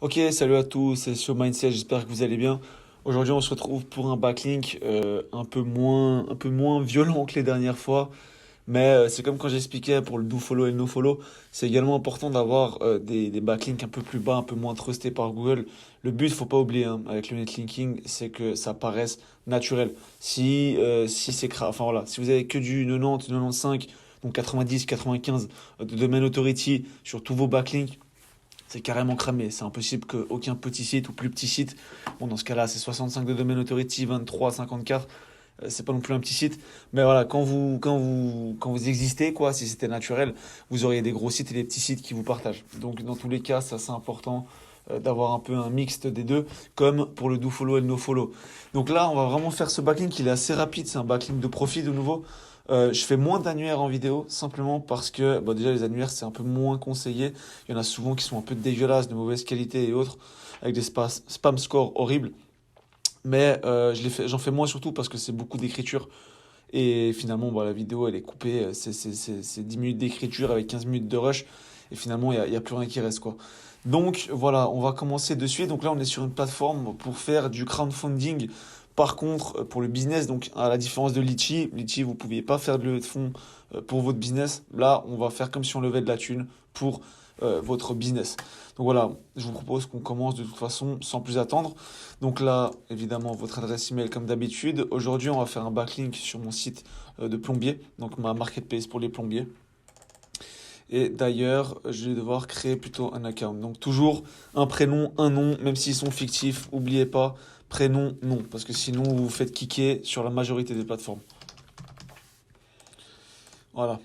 Ok, salut à tous, c'est sur Mindset, j'espère que vous allez bien. Aujourd'hui, on se retrouve pour un backlink un peu moins violent que les dernières fois, mais c'est comme quand j'expliquais pour le do follow et le no follow, c'est également important d'avoir des backlinks un peu plus bas, un peu moins trustés par Google. Le but, faut pas oublier, hein, avec le netlinking, c'est que ça paraisse naturel. Si c'est enfin voilà, si vous avez que du 90, 95, donc 90, 95 de domaine authority sur tous vos backlinks, c'est carrément cramé. C'est impossible qu'aucun petit site ou plus petit site, bon dans ce cas-là c'est 65 de domaine authority, 23, 54, c'est pas non plus un petit site. Mais voilà, quand vous existez, quoi, si c'était naturel, vous auriez des gros sites et des petits sites qui vous partagent. Donc dans tous les cas, ça c'est important d'avoir un peu un mixte des deux, comme pour le do follow et le no follow. Donc là, on va vraiment faire ce backlink, il est assez rapide, c'est un backlink de profit de nouveau. Je fais moins d'annuaires en vidéo, simplement parce que bon, déjà les annuaires c'est un peu moins conseillé. Il y en a souvent qui sont un peu dégueulasses, de mauvaise qualité et autres, avec des spam scores horribles. Mais j'en fais moins surtout parce que c'est beaucoup d'écriture. Et finalement, bah, la vidéo elle est coupée, c'est 10 minutes d'écriture avec 15 minutes de rush. Et finalement, il y a plus rien qui reste, quoi. Donc voilà, on va commencer de suite. Donc là, on est sur une plateforme pour faire du crowdfunding. Par contre, pour le business, donc à la différence de Litchi, Litchi, vous ne pouviez pas faire de levée de fonds pour votre business. Là, on va faire comme si on levait de la thune pour votre business. Donc voilà, je vous propose qu'on commence de toute façon sans plus attendre. Donc là, évidemment, votre adresse email comme d'habitude. Aujourd'hui, on va faire un backlink sur mon site de plombier, donc ma marketplace pour les plombiers. Et d'ailleurs, je vais devoir créer plutôt un account. Donc toujours un prénom, un nom, même s'ils sont fictifs, n'oubliez pas, prénom, nom, parce que sinon vous vous faites kicker sur la majorité des plateformes. Voilà.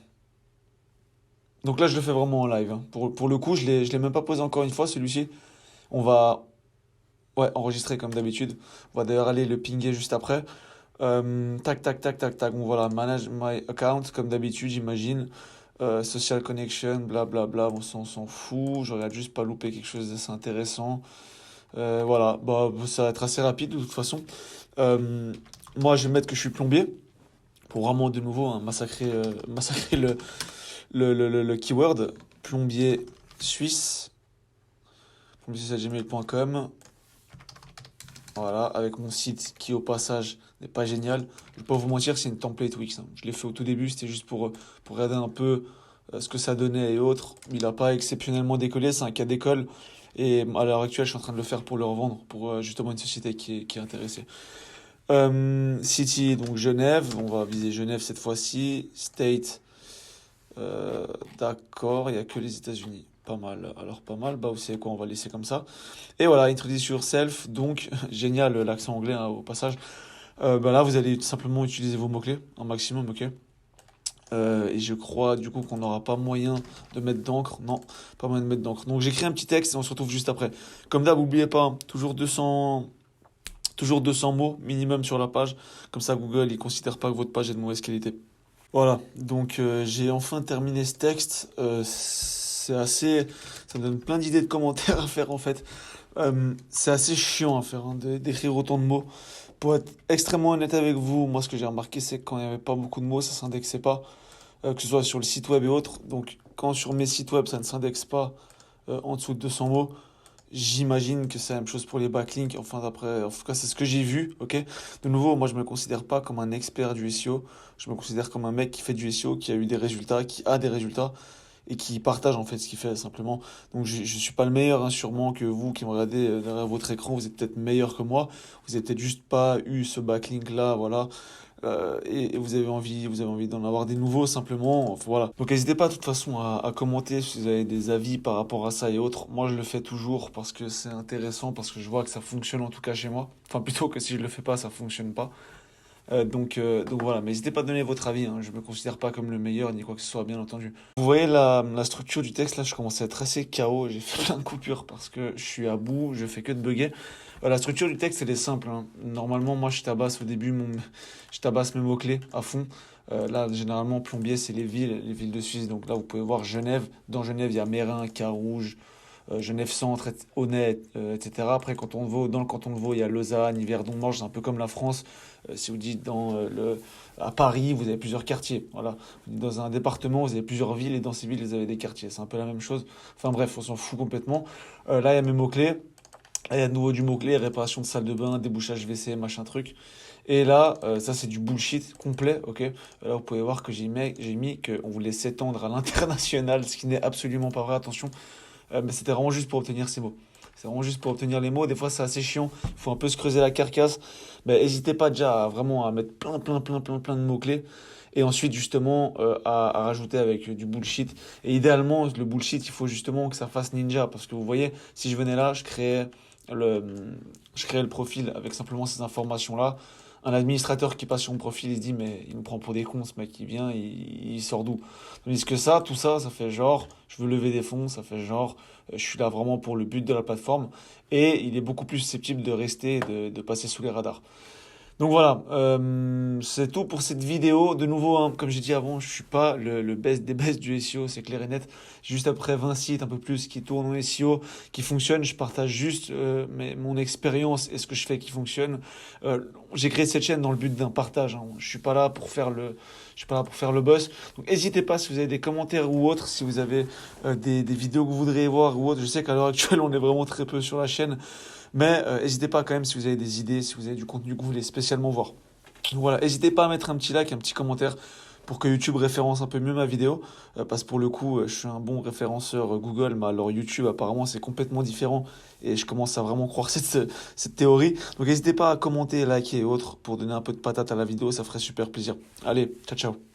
Donc là, je le fais vraiment en live, hein. Pour le coup, je l'ai même pas posé encore une fois, celui-ci. On va, ouais, enregistrer comme d'habitude. On va d'ailleurs aller le pinguer juste après. Tac, tac, tac, tac, tac. Bon, voilà, manage my account, comme d'habitude, j'imagine. Social connection, blablabla. Bon, ça, on s'en fout. Je regarde juste pas louper quelque chose d'assez intéressant. Voilà, bah, ça va être assez rapide de toute façon. Euh, Moi, je vais mettre que je suis plombier pour vraiment de nouveau hein, massacrer le keyword. Plombier suisse, plombier@gmail.com. Voilà, avec mon site qui au passage n'est pas génial. Je vais pas vous mentir, c'est une template Wix, hein. Je l'ai fait au tout début, c'était juste pour regarder un peu ce que ça donnait et autres. Il n'a pas exceptionnellement décollé, c'est un cas d'école. Et à l'heure actuelle, je suis en train de le faire pour le revendre, pour justement une société qui est intéressée. City, donc Genève, on va viser Genève cette fois-ci. State, euh, d'accord, il n'y a que les États-Unis. Pas mal. Alors pas mal, bah vous savez quoi, on va laisser comme ça. Et voilà, introduce yourself, donc génial l'accent anglais hein, au passage. Bah là, vous allez simplement utiliser vos mots-clés, un maximum, ok. Et je crois du coup qu'on n'aura pas moyen de mettre d'encre. Non, pas moyen de mettre d'encre. Donc j'écris un petit texte et on se retrouve juste après. Comme d'hab, n'oubliez pas, hein, toujours 200 mots minimum sur la page. Comme ça, Google, il considère pas que votre page est de mauvaise qualité. Voilà, donc j'ai enfin terminé ce texte. C'est assez, ça me donne plein d'idées de commentaires à faire en fait. C'est assez chiant à faire, hein, d'écrire autant de mots. Pour être extrêmement honnête avec vous, moi ce que j'ai remarqué c'est que quand il n'y avait pas beaucoup de mots, ça s'indexait pas, que ce soit sur le site web et autres. Donc quand sur mes sites web ça ne s'indexe pas en dessous de 200 mots, j'imagine que c'est la même chose pour les backlinks. Enfin d'après, en tout cas c'est ce que j'ai vu, ok? De nouveau, moi je me considère pas comme un expert du SEO, je me considère comme un mec qui fait du SEO, qui a eu des résultats, qui a des résultats et qui partage en fait ce qu'il fait simplement. Donc je suis pas le meilleur, hein, sûrement que vous qui me regardez derrière votre écran, vous êtes peut-être meilleur que moi. Vous avez peut-être juste pas eu ce backlink là, voilà. Et vous avez envie d'en avoir des nouveaux simplement. Enfin, voilà. Donc n'hésitez pas de toute façon à commenter si vous avez des avis par rapport à ça et autres. Moi je le fais toujours parce que c'est intéressant, parce que je vois que ça fonctionne en tout cas chez moi. Enfin plutôt que si je le fais pas, ça fonctionne pas. Donc voilà, mais n'hésitez pas à donner votre avis, hein. Je me considère pas comme le meilleur ni quoi que ce soit, bien entendu. Vous voyez la structure du texte, là, je commence à être assez KO. J'ai fait plein de coupures parce que je suis à bout, je fais que de bugger. La structure du texte, elle est simple, hein. Normalement, moi, je tabasse au début, je tabasse mes mots-clés à fond. Là, généralement, plombier, c'est les villes de Suisse. Donc là, vous pouvez voir Genève. Dans Genève, il y a Mérin, Carouge. Genève Centre, Honnête, etc. Après, quand on Vaud, dans le canton de Vaud, il y a Lausanne, Yverdon, Morges, c'est un peu comme la France. Si vous dites à Paris, vous avez plusieurs quartiers. Voilà. Vous dites dans un département, vous avez plusieurs villes et dans ces villes, vous avez des quartiers. C'est un peu la même chose. Enfin bref, on s'en fout complètement. Là, il y a mes mots-clés. Là, il y a de nouveau du mot-clé, réparation de salle de bain, débouchage WC, machin truc. Et là, ça c'est du bullshit complet, ok? Là, vous pouvez voir que j'ai mis qu'on voulait s'étendre à l'international, ce qui n'est absolument pas vrai, attention. Mais c'était vraiment juste pour obtenir ces mots. C'est vraiment juste pour obtenir les mots. Des fois, c'est assez chiant. Il faut un peu se creuser la carcasse. Mais n'hésitez pas déjà vraiment à mettre plein de mots-clés. Et ensuite, justement, à rajouter avec du bullshit. Et idéalement, le bullshit, il faut justement que ça fasse ninja. Parce que vous voyez, si je venais là, le, je créais le profil avec simplement ces informations-là. Un administrateur qui passe sur mon profil, il se dit, mais il nous prend pour des cons, ce mec qui vient, il sort d'où? Tandis que ça, tout ça, ça fait genre, je veux lever des fonds, ça fait genre, je suis là vraiment pour le but de la plateforme. Et il est beaucoup plus susceptible de rester et de passer sous les radars. Donc voilà, c'est tout pour cette vidéo. De nouveau, hein, comme j'ai dit avant, je suis pas le best des best du SEO, c'est clair et net. Juste après 20 sites, un peu plus, qui tournent en SEO, qui fonctionnent, je partage juste mon expérience et ce que je fais qui fonctionne. J'ai créé cette chaîne dans le but d'un partage, hein. Je suis pas là pour faire le boss. Donc n'hésitez pas si vous avez des commentaires ou autres, si vous avez des vidéos que vous voudriez voir ou autres. Je sais qu'à l'heure actuelle, on est vraiment très peu sur la chaîne. Mais n'hésitez pas quand même si vous avez des idées, si vous avez du contenu que vous voulez spécialement voir. Donc voilà, n'hésitez pas à mettre un petit like, un petit commentaire pour que YouTube référence un peu mieux ma vidéo. Parce que pour le coup, je suis un bon référenceur Google, mais alors YouTube apparemment c'est complètement différent et je commence à vraiment croire cette théorie. Donc n'hésitez pas à commenter, liker et autres pour donner un peu de patate à la vidéo, ça ferait super plaisir. Allez, ciao ciao.